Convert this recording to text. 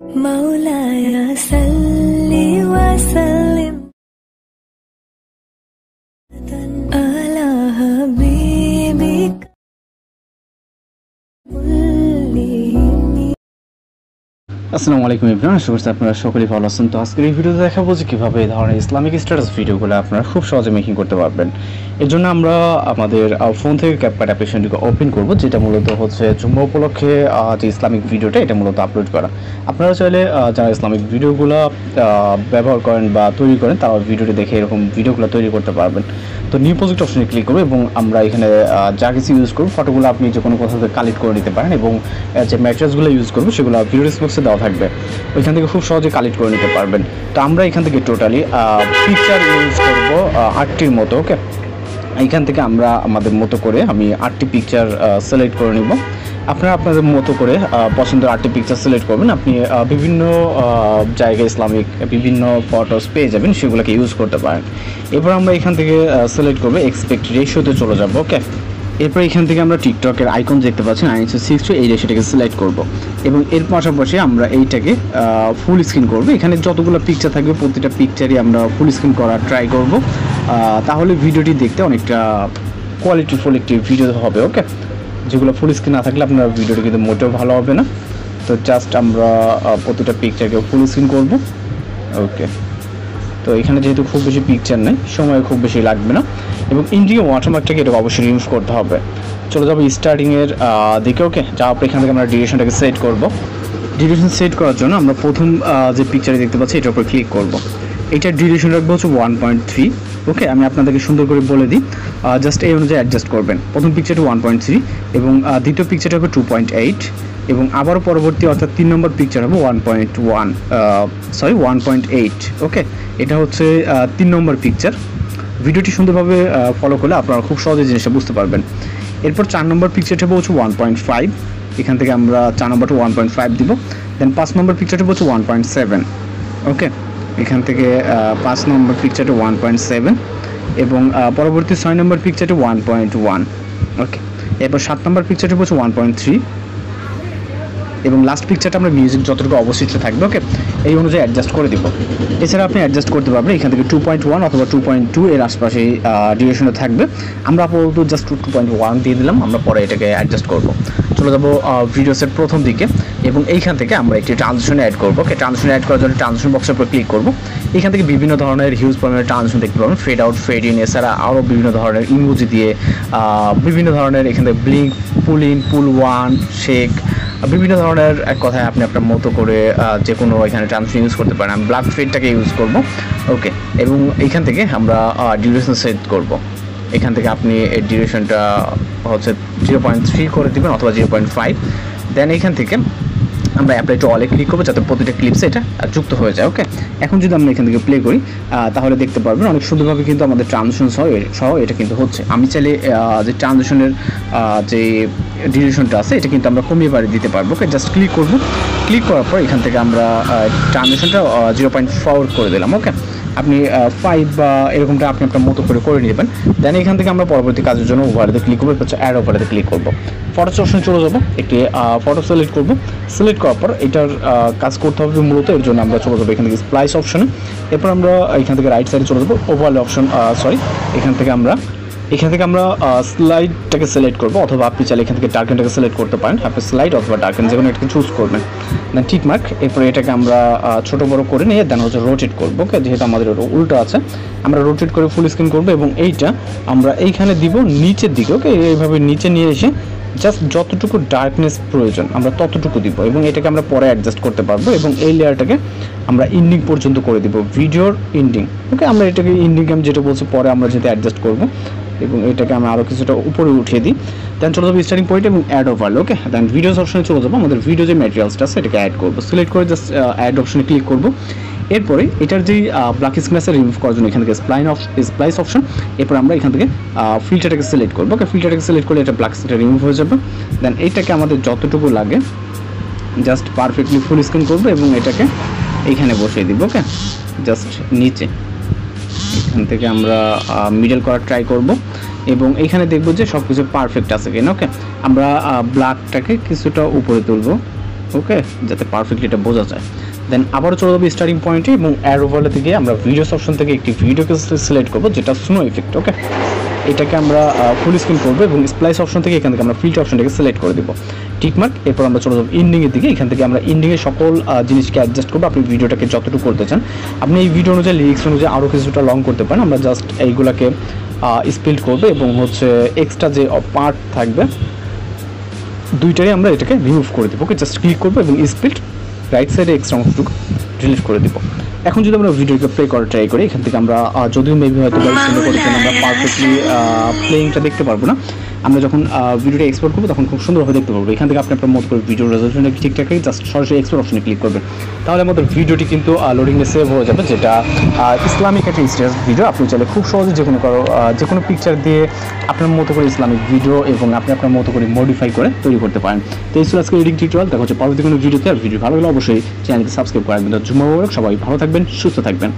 مولاي صل وسلم على حبيبك আসসালামু আলাইকুম এভরিওয়ান, আশা করছি আপনারা সকলেই ভালো আছেন। তো আজকের এই ভিডিওতে দেখাবো যে কীভাবে এই ধরনের ইসলামিক স্ট্যাটাস ভিডিওগুলো আপনারা খুব সহজে মেকিং করতে পারবেন। এর জন্য আমরা আমাদের ফোন থেকে ক্যাপকাট অ্যাপ্লিকেশনটিকে ওপেন করব, যেটা মূলত হচ্ছে জুম্মা উপলক্ষে যে ইসলামিক ভিডিওটা এটা মূলত আপলোড করা। আপনারা চাইলে যারা ইসলামিক ভিডিওগুলো ব্যবহার করেন বা তৈরি করেন তারা ভিডিওটি দেখে এরকম ভিডিওগুলো তৈরি করতে পারবেন। তো নিউ প্রজেক্ট অপশনে ক্লিক করবো এবং আমরা এখানে যা কিছু ইউজ করবো ফটোগুলো আপনি যে কোনো কোথাও থেকে কালেক্ট করে নিতে পারেন এবং যে ম্যাটেরিয়ালসগুলো ইউজ করবো সেগুলো ভিডিও ডিসক্রিপশনে দেওয়া থাকবে, ওইখান থেকে খুব সহজে কালেক্ট করে নিতে পারবেন। তো আমরা এখান থেকে টোটালি পিকচার ইউজ করবো 8টির মতো। ওকে, এইখান থেকে আমরা আমাদের মতো করে আমি 8টি পিকচার সিলেক্ট করে নিব। আপনারা আপনাদের মতো করে পছন্দের 8টি পিকচার সিলেক্ট করবেন। আপনি বিভিন্ন জায়গায় ইসলামিক বিভিন্ন ফটোস পেয়ে যাবেন, সেগুলোকে ইউজ করতে পারেন। এরপর আমরা এখান থেকে সিলেক্ট করবো এক্সপেক্ট রেশিওতে চলে যাব। ওকে, এরপর এখান থেকে আমরা টিকটকের আইকন দেখতে পাচ্ছি 9:6 এই রেশিওটাকে সিলেক্ট করব এবং এর পাশাপাশি আমরা এইটাকে ফুল স্ক্রিন করব। এখানে যতগুলো পিকচার থাকবে প্রতিটা পিকচারই আমরা ফুল স্ক্রিন করার ট্রাই করব, তাহলে ভিডিওটি দেখতে অনেকটা কোয়ালিটিফুল একটি ভিডিও হবে। ওকে, যেগুলো ফুল স্ক্রিন না থাকলে আপনার ভিডিওটি কিন্তু মোটেও ভালো হবে না। তো জাস্ট আমরা প্রতিটা পিকচারকে ফুল স্ক্রিন করব। ওকে, তো এখানে যেহেতু খুব বেশি পিকচার নেই, সময় খুব বেশি লাগবে না এবং ইন্ডিয়া ওয়াটারমার্কটাকে এটা অবশ্যই ইউজ করতে হবে। চলে যাবো স্টার্টিংয়ের দিকে। ওকে, যাওয়ার পর এখান থেকে আমরা ডিউরেশনটাকে সেট করব। ডিউরেশন সেট করার জন্য আমরা প্রথম যে পিকচারে দেখতে পাচ্ছি এটার উপর ক্লিক করব। এইটার ডিউরেশন রাখবো হচ্ছে 1.3। ওকে, আমি আপনাদেরকে সুন্দর করে বলে দিই, জাস্ট এই অনুযায়ী অ্যাডজাস্ট করবেন। প্রথম পিকচারটা 1.3 এবং দ্বিতীয় পিকচারটা হবে 2.8 এবং আবারও পরবর্তী অর্থাৎ 3 নম্বর পিকচার হবে 1.8। ওকে, এটা হচ্ছে 3 নম্বর পিকচার। ভিডিওটি সুন্দরভাবে ফলো করলে আপনারা খুব সহজে জিনিসটা বুঝতে পারবেন। এরপর 4 নম্বর পিকচারটা হচ্ছে 1.5, এখান থেকে আমরা 4 নম্বরটা 1.5 দিব। দেন 5 নম্বর পিকচারটা হচ্ছে 1.7। ওকে, এখান থেকে 5 নম্বর পিকচারটা 1.7 এবং পরবর্তী 6 নম্বর পিকচারটা 1.1। ওকে, এরপর 7 নম্বর পিকচারটা হচ্ছে 1.3 এবং লাস্ট পিকচারটা আমরা মিউজিক যতটুকু অবশিষ্ট থাকবে ওকে এই অনুযায়ী অ্যাডজাস্ট করে দিব। এছাড়া আপনি অ্যাডজাস্ট করতে পারবেন এখান থেকে 2.1 অথবা 2.2 এর আশপাশে ডিউরেশনে থাকবে। আমরা আপাতত জাস্ট 2.1 দিয়ে দিলাম, আমরা পরে এটাকে অ্যাডজাস্ট করব। চলে যাবো ভিডিওসের প্রথম দিকে এবং এইখান থেকে আমরা একটি ট্রানজিশন অ্যাড করবো। ওকে, ট্রানজিশন অ্যাড করার জন্য ট্রানজিশন বক্সের উপর ক্লিক করবো। এখান থেকে বিভিন্ন ধরনের হিউজ পরিমাণের ট্রানজিশন দেখতে পাবেন, ফেড আউট, ফেড ইন, এছাড়া আরও বিভিন্ন ধরনের ইমোজি দিয়ে বিভিন্ন ধরনের এখান থেকে blink, pool in, pool one, shake, বিভিন্ন ধরনের এক কথায় আপনি আপনার মতো করে যে কোনো এখানে ট্রানজিশন ইউজ করতে পারেন। আমি ব্ল্যাক ফেডটাকে ইউজ করব। ওকে, এবং এইখান থেকে আমরা ডিউরেশন সেট করব। এখান থেকে আপনি এই ডিউরেশনটা হচ্ছে 0.3 করে দেবেন অথবা 0.5। দেন এইখান থেকে আমরা অ্যাপ্লাই টু অলে ক্লিক করবো যাতে প্রতিটা ক্লিপসে এটা যুক্ত হয়ে যায়। ওকে, এখন যদি আমরা এখান থেকে প্লে করি তাহলে দেখতে পারবেন অনেক সুন্দরভাবে কিন্তু আমাদের ট্রানজিশন সহ এটা কিন্তু হচ্ছে। আমি চাইলে যে ট্রানজিশনের যে ডিউরেশনটা আছে এটা কিন্তু আমরা কমিয়ে বাড়িয়ে দিতে পারবো। ওকে, জাস্ট ক্লিক করবো। ক্লিক করার পর এখান থেকে আমরা ট্রানজিশনটা 0.4 করে দিলাম। ওকে, আপনি 5 বা এরকমটা আপনি আপনার মতো করে নেবেন। দেন এখান থেকে আমরা পরবর্তী কাজের জন্য ওভারেতে ক্লিক করবো, হচ্ছে অ্যাড ওভারেতে ক্লিক করবো। ফটো অপশনে চলে যাবো, একটি ফটো সিলেক্ট করবো। সিলেক্ট করার পর এটার কাজ করতে হবে মূলত, এর জন্য আমরা চলে যাবো এখান থেকে স্প্লাইস অপশনে। এরপর আমরা এখান থেকে রাইট সাইডে চলে যাবো ওভারলে অপশন, এখান থেকে আমরা স্লাইডটাকে সিলেক্ট করবো অথবা আপনি চাইলে এখান থেকে ডার্কেনটাকে সিলেক্ট করতে পারেন। আপনি স্লাইড অথবা ডার্কেন যে কোনো এটাকে চুজ করবেন। দেন ঠিক মার্ক, এরপরে এটাকে আমরা ছোটো বড়ো করে নিয়ে দেন হচ্ছে রোটেট করবো। ওকে, যেহেতু আমাদের উল্টো আছে আমরা রোটেট করে ফুল স্ক্রিন করবো এবং এইটা আমরা এইখানে দিব নিচের দিকে। ওকে, এইভাবে নিচে নিয়ে এসে জাস্ট যতটুকু ডার্কনেস প্রয়োজন আমরা ততটুকু দিব এবং এটাকে আমরা পরে অ্যাডজাস্ট করতে পারবো এবং এই লেয়ারটাকে আমরা ইন্ডিং পর্যন্ত করে দিব, ভিডিওর ইন্ডিং। ওকে, আমরা এটাকে ইন্ডিং আমি যেটা বলছি পরে আমরা যেটা অ্যাডজাস্ট করবো এবং এটাকে আমরা আরও কিছুটা উপরে উঠিয়ে দিই। দেন চলে যাবো স্টার্টিং পয়েন্ট এবং অ্যাড ওভারলে। ওকে, দেন ভিডিওস অপশনে চলে যাবো, আমাদের ভিডিও যে ম্যাটেরিয়ালসটা আছে এটাকে অ্যাড করবো। সিলেক্ট করে জাস্ট অ্যাড অপশনে ক্লিক করবো। এরপরে এটার যেই ব্ল্যাক স্ক্রিন আছে রিমুভ করার জন্য এখান থেকে স্প্লাইস অপশন। এরপর আমরা এখান থেকে ফিল্টারটাকে সিলেক্ট করবো। ওকে, ফিল্টারটাকে সিলেক্ট করলে এটা ব্ল্যাক স্ক্রিনটা রিমুভ হয়ে যাবে। দেন এইটাকে আমাদের যতটুকু লাগে জাস্ট পারফেক্টলি ফুল স্ক্রিন করবো এবং এটাকে এইখানে বসিয়ে দিব। ওকে, জাস্ট নিচে এখান থেকে আমরা মিডল করার ট্রাই করব এবং এইখানে দেখব যে সব কিছু পারফেক্ট আছে কিনা। ওকে, আমরা ব্ল্যাকটাকে কিছুটা উপরে তুলব ওকে, যাতে পারফেক্টলি এটা বোঝা যায়। দেন আবারও চলে যাবো স্টার্টিং পয়েন্টে এবং অ্যারো ওভারলে থেকে আমরা ভিডিওস অপশন থেকে একটি ভিডিওকে সিলেক্ট করবো যেটা স্নো ইফেক্ট। ওকে, এটাকে আমরা ফুল স্ক্রিন করবো এবং স্প্লাইস অপশন থেকে এখান থেকে আমরা ফিল্টার অপশনটাকে সিলেক্ট করে দেবো, টিকমার্ক। এরপর আমরা চলে যাবো এন্ডিংয়ের দিকে, এখান থেকে আমরা এন্ডিংয়ের সকল জিনিসকে অ্যাডজাস্ট করবো আপনি ভিডিওটাকে যতটুকু করতে চান। আপনি এই ভিডিও অনুযায়ী লিরিক্স অনুযায়ী আরও কিছুটা লং করতে পারেন। আমরা জাস্ট এইগুলোকে স্পিল্ড করবো এবং হচ্ছে এক্সট্রা যে পার্ট থাকবে দুইটারই আমরা এটাকে রিমুভ করে দেবো। ওকে, জাস্ট ক্লিক করবো এবং স্পিল্ড রাইট সাইডে এক্সট্রা অংশটুকু ডিলিট করে দেবো। এখন যদি আমরা ভিডিওকে প্লে করার ট্রাই করি, এখান থেকে আমরা যদিও মেবি হয়তো আমরা পারফেক্টলি প্লেইংটা দেখতে পারবো না। আমরা যখন ভিডিওটা এক্সপোর্ট করবো তখন খুব সুন্দরভাবে দেখতে পারবো। এখান থেকে আপনি আপনার মতো করে ভিডিও রেজলিউশনটা ঠিকঠাক রেখে জাস্ট সরাসরি এক্সপোর্ট অপশনে ক্লিক করবেন, তাহলে আমাদের ভিডিওটি কিন্তু লোডিংয়ে সেভ হয়ে যাবে, যেটা ইসলামিক একটা স্টেটাস ভিডিও। আপনি চাইলে খুব সহজে যে কোনো পিকচার দিয়ে আপনার মতো করে ইসলামিক ভিডিও এবং আপনি আপনার মতো করে মডিফাই করে তৈরি করতে পারেন। তো এই ছিল আজকে এডিটিং টিউটোরিয়াল। দেখা হচ্ছে পরবর্তী কোনো ভিডিওতে। আর ভিডিও ভালো লাগলে অবশ্যই চ্যানেলকে সাবস্ক্রাইব করে রাখবেন। জুম্মা মোবারক, সবাই ভালো থাকবেন, সুস্থ থাকবেন।